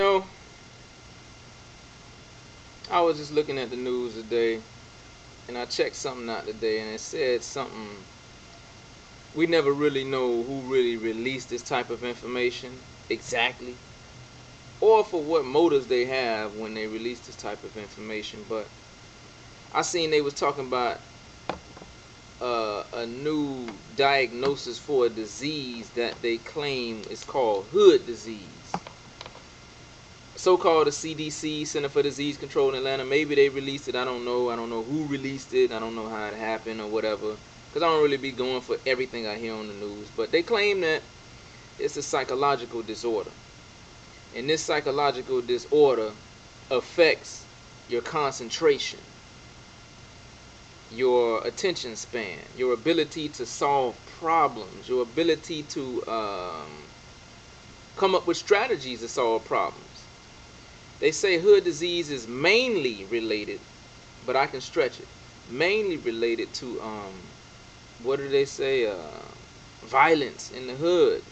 You know, I was just looking at the news today, and I checked something out today, and it said something. We never really know who really released this type of information exactly, or for what motives they have when they release this type of information. But I seen they was talking about a new diagnosis for a disease that they claim is called hood disease. So-called the CDC, Center for Disease Control in Atlanta. Maybe they released it. I don't know. I don't know who released it. I don't know how it happened or whatever. Because I don't really be going for everything I hear on the news. But they claim that it's a psychological disorder. And this psychological disorder affects your concentration, your attention span, your ability to solve problems, your ability to come up with strategies to solve problems. They say hood disease is mainly related, but I can stretch it. Mainly related to what do they say? Violence in the hood.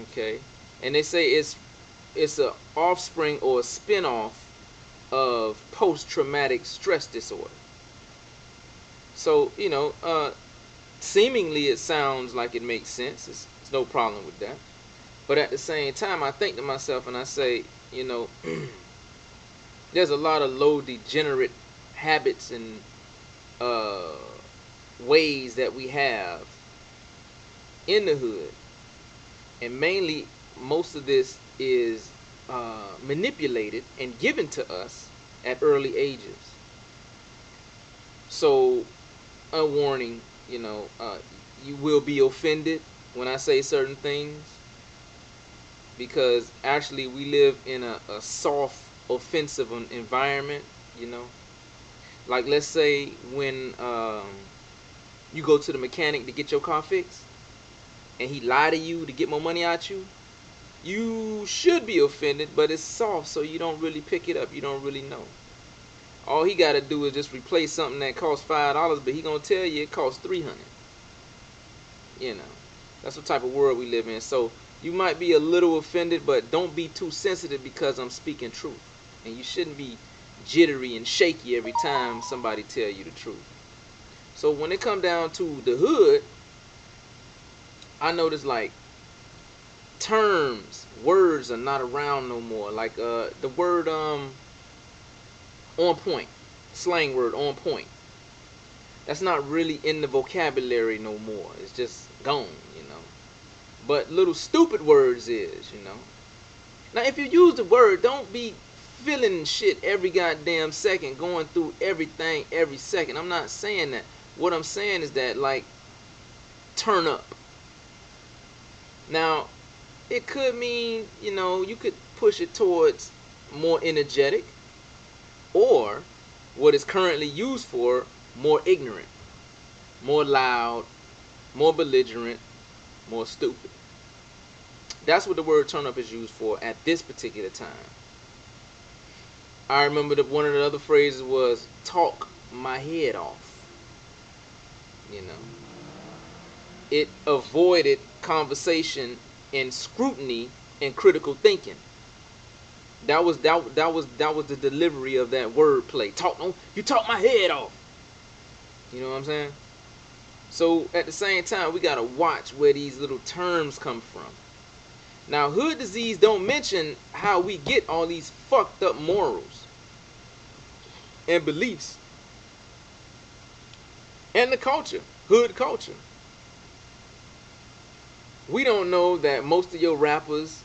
Okay, and they say it's a offspring or a spinoff of post-traumatic stress disorder. So seemingly it sounds like it makes sense. It's no problem with that. But at the same time, I think to myself and I say, there's a lot of low degenerate habits and uh, ways that we have in the hood, and mainly most of this is manipulated and given to us at early ages. So, a warning, you will be offended when I say certain things, because actually we live in a soft, offensive environment. You know, like let's say when you go to the mechanic to get your car fixed, and he lie to you to get more money out you should be offended, but it's soft, so you don't really pick it up. You don't really know. All he got to do is just replace something that costs $5, but he gonna tell you it costs 300. You know, that's the type of world we live in. So you might be a little offended, but don't be too sensitive because I'm speaking truth, and you shouldn't be jittery and shaky every time somebody tell you the truth. So when it come down to the hood, I notice like terms, words are not around no more. Like the word on point, slang word on point. That's not really in the vocabulary no more. It's just gone. But little stupid words is. Now if you use the word, don't be feeling shit every goddamn second, going through everything every second. I'm not saying that. What I'm saying is that, like, turn up. Now, it could mean, you could push it towards more energetic, or what is currently used for, more ignorant, more loud, more belligerent, more stupid. That's what the word turn up is used for at this particular time. I remember that one of the other phrases was talk my head off. You know, it avoided conversation and scrutiny and critical thinking. That was the delivery of that wordplay. You talk my head off. You know what I'm saying? So at the same time, we gotta watch where these little terms come from. Now, hood disease don't mention how we get all these fucked up morals and beliefs and the culture, hood culture. We don't know that most of your rappers,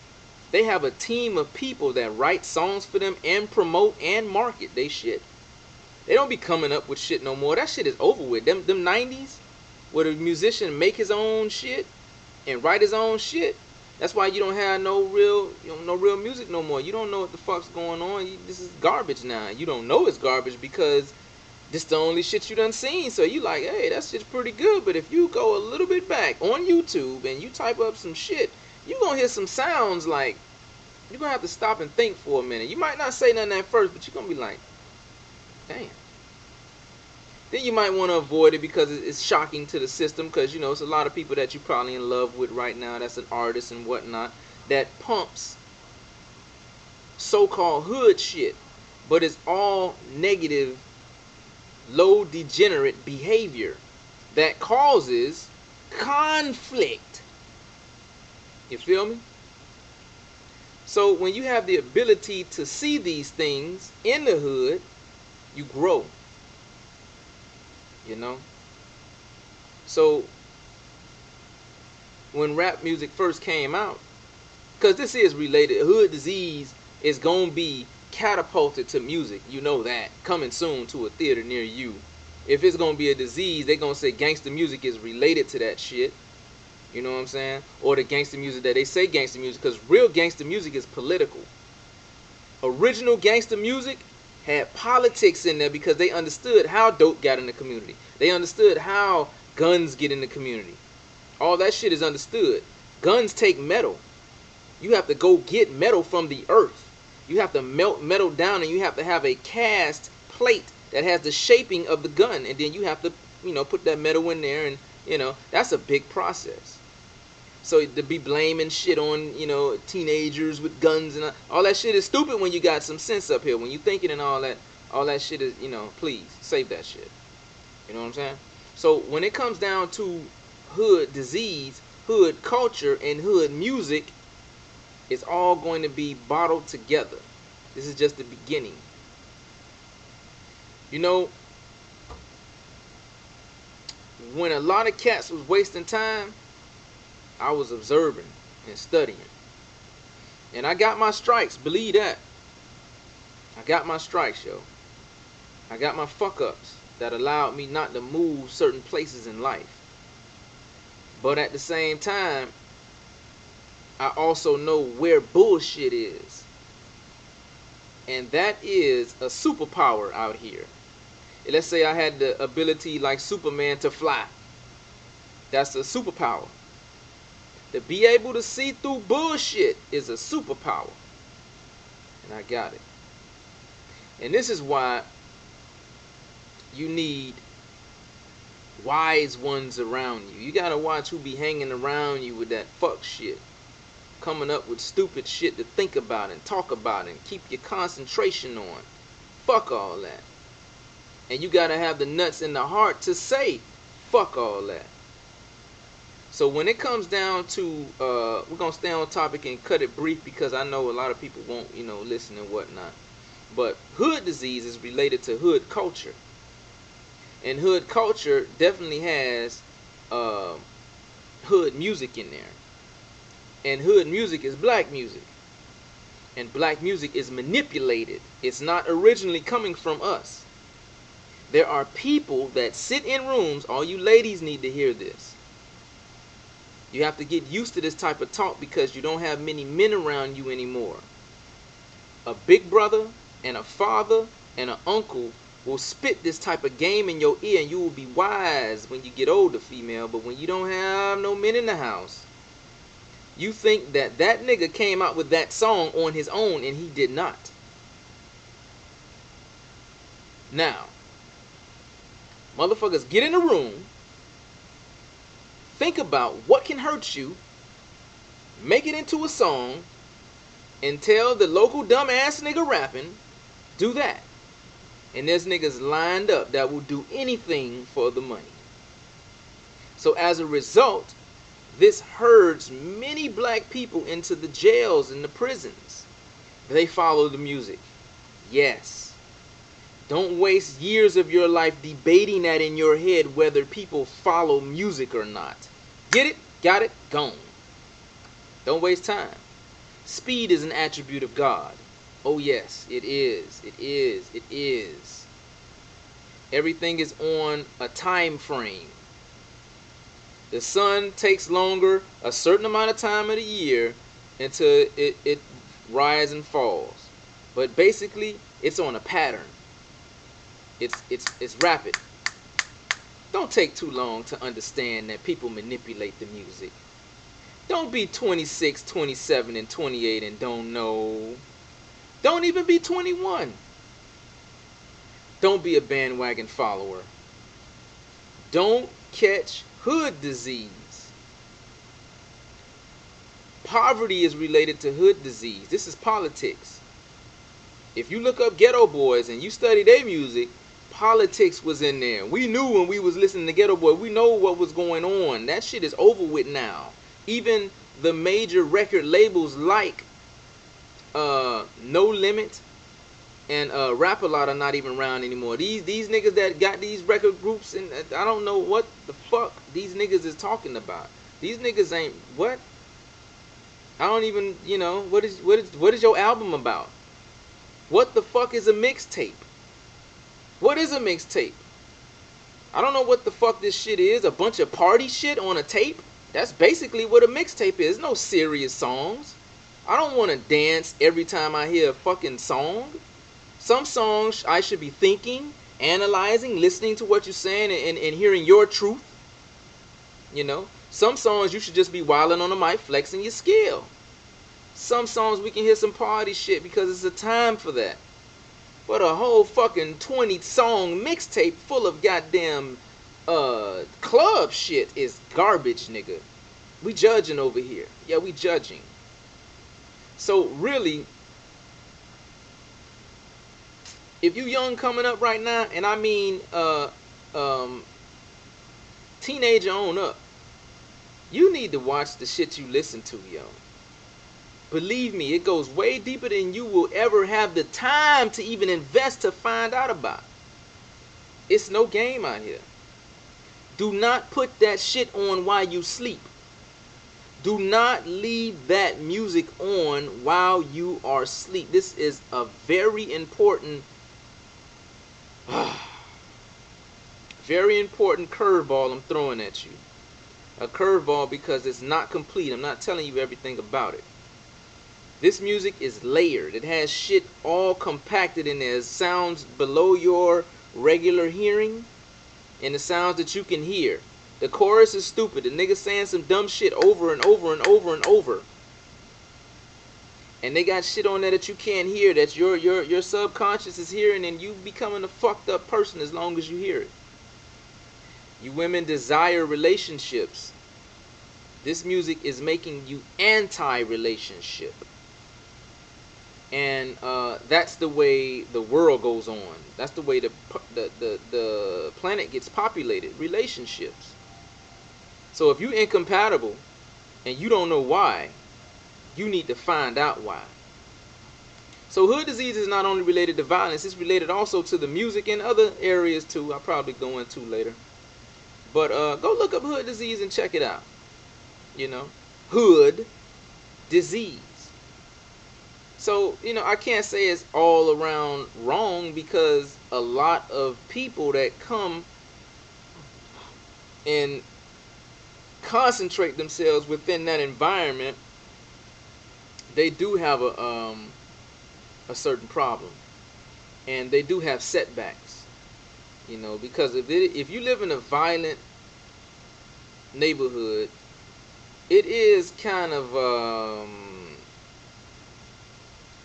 they have a team of people that write songs for them and promote and market they shit. They don't be coming up with shit no more. That shit is over with. Them 90s, where the musician make his own shit and write his own shit. That's why you don't have no real music no more. You don't know what the fuck's going on. This is garbage now. You don't know it's garbage because this the only shit you done seen. So you like, hey, that shit's pretty good. But if you go a little bit back on YouTube and you type up some shit, you gonna hear some sounds like, you're gonna have to stop and think for a minute. You might not say nothing at first, but you're gonna be like, damn. Then you might want to avoid it because it's shocking to the system, because it's a lot of people that you're probably in love with right now that's an artist and whatnot that pumps so-called hood shit, but it's all negative, low degenerate behavior that causes conflict. You feel me? So when you have the ability to see these things in the hood, you grow. You know? So when rap music first came out, because this is related, hood disease is going to be catapulted to music. You know that. Coming soon to a theater near you. If it's going to be a disease, they're going to say gangster music is related to that shit. You know what I'm saying? Or the gangster music that they say gangster music, because real gangster music is political. Original gangster music had politics in there because they understood how dope got in the community. They understood how guns get in the community. All that shit is understood. Guns take metal. You have to go get metal from the earth. You have to melt metal down, and you have to have a cast plate that has the shaping of the gun, and then you have to, put that metal in there, and that's a big process. So to be blaming shit on, teenagers with guns and all that shit is stupid when you got some sense up here. When you thinking and all that shit is, please save that shit. You know what I'm saying? So when it comes down to hood disease, hood culture, and hood music, it's all going to be bottled together. This is just the beginning. When a lot of cats was wasting time, I was observing and studying. And I got my strikes, believe that. I got my strikes, yo. I got my fuck ups that allowed me not to move certain places in life. But at the same time, I also know where bullshit is. And that is a superpower out here. Let's say I had the ability like Superman to fly. That's a superpower. To be able to see through bullshit is a superpower. And I got it. And this is why you need wise ones around you. You gotta watch who be hanging around you with that fuck shit. Coming up with stupid shit to think about and talk about and keep your concentration on. Fuck all that. And you gotta have the nuts and the heart to say fuck all that. So when it comes down to, we're going to stay on topic and cut it brief because I know a lot of people won't, listen and whatnot. But hood disease is related to hood culture. And hood culture definitely has hood music in there. And hood music is black music. And black music is manipulated. It's not originally coming from us. There are people that sit in rooms, all you ladies need to hear this. You have to get used to this type of talk because you don't have many men around you anymore. A big brother and a father and an uncle will spit this type of game in your ear and you will be wise when you get older, female. But when you don't have no men in the house, you think that that nigga came out with that song on his own and he did not. Now, motherfuckers, get in the room. Think about what can hurt you, make it into a song, and tell the local dumbass nigga rapping, do that. And there's niggas lined up that will do anything for the money. So as a result, this herds many black people into the jails and the prisons. They follow the music. Yes. Don't waste years of your life debating that in your head whether people follow music or not. Get it? Got it? Gone. Don't waste time. Speed is an attribute of God. Oh yes, it is. It is. It is. Everything is on a time frame. The sun takes longer a certain amount of time of the year until it rises and falls. But basically, it's on a pattern. It's rapid. Don't take too long to understand that people manipulate the music. Don't be 26, 27, and 28 and don't know. Don't even be 21. Don't be a bandwagon follower. Don't catch hood disease. Poverty is related to hood disease. This is politics. If you look up Ghetto Boys and you study their music, politics was in there. We knew when we was listening to Ghetto Boy, we know what was going on. That shit is over with now. Even the major record labels like No Limit and Rap A Lot are not even around anymore. These niggas that got these record groups, and I don't know what the fuck these niggas is talking about. These niggas ain't what? I don't even, what is your album about? What the fuck is a mixtape? What is a mixtape? I don't know what the fuck this shit is. A bunch of party shit on a tape? That's basically what a mixtape is. No serious songs. I don't want to dance every time I hear a fucking song. Some songs I should be thinking, analyzing, listening to what you're saying, and hearing your truth. Some songs you should just be wilding on the mic, flexing your skill. Some songs we can hear some party shit because it's a time for that. But a whole fucking 20-song mixtape full of goddamn club shit is garbage, nigga. We judging over here. Yeah, we judging. So really, if you young coming up right now, and I mean teenager on up, you need to watch the shit you listen to, yo. Believe me, it goes way deeper than you will ever have the time to even invest to find out about. It's no game out here. Do not put that shit on while you sleep. Do not leave that music on while you are asleep. This is a very important curveball I'm throwing at you. A curveball because it's not complete. I'm not telling you everything about it. This music is layered. It has shit all compacted in there. It sounds below your regular hearing and the sounds that you can hear. The chorus is stupid. The nigga saying some dumb shit over and over and over and over. And they got shit on there that you can't hear, that your subconscious is hearing, and you becoming a fucked up person as long as you hear it. You women desire relationships. This music is making you anti-relationship. And that's the way the world goes on. That's the way the planet gets populated. Relationships. So if you're incompatible and you don't know why, you need to find out why. So hood disease is not only related to violence, it's related also to the music and other areas too. I'll probably go into later. But go look up hood disease and check it out. Hood disease. So, I can't say it's all around wrong, because a lot of people that come and concentrate themselves within that environment, they do have a certain problem, and they do have setbacks, because if you live in a violent neighborhood, it is kind of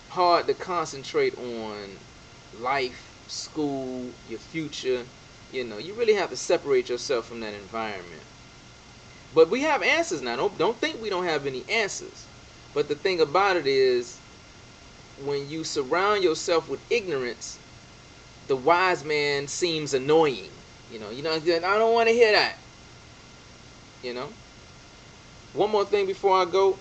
hard to concentrate on life, school, your future. You really have to separate yourself from that environment. But we have answers now. Don't think we don't have any answers. But the thing about it is, when you surround yourself with ignorance, the wise man seems annoying. I don't want to hear that. One more thing before I go.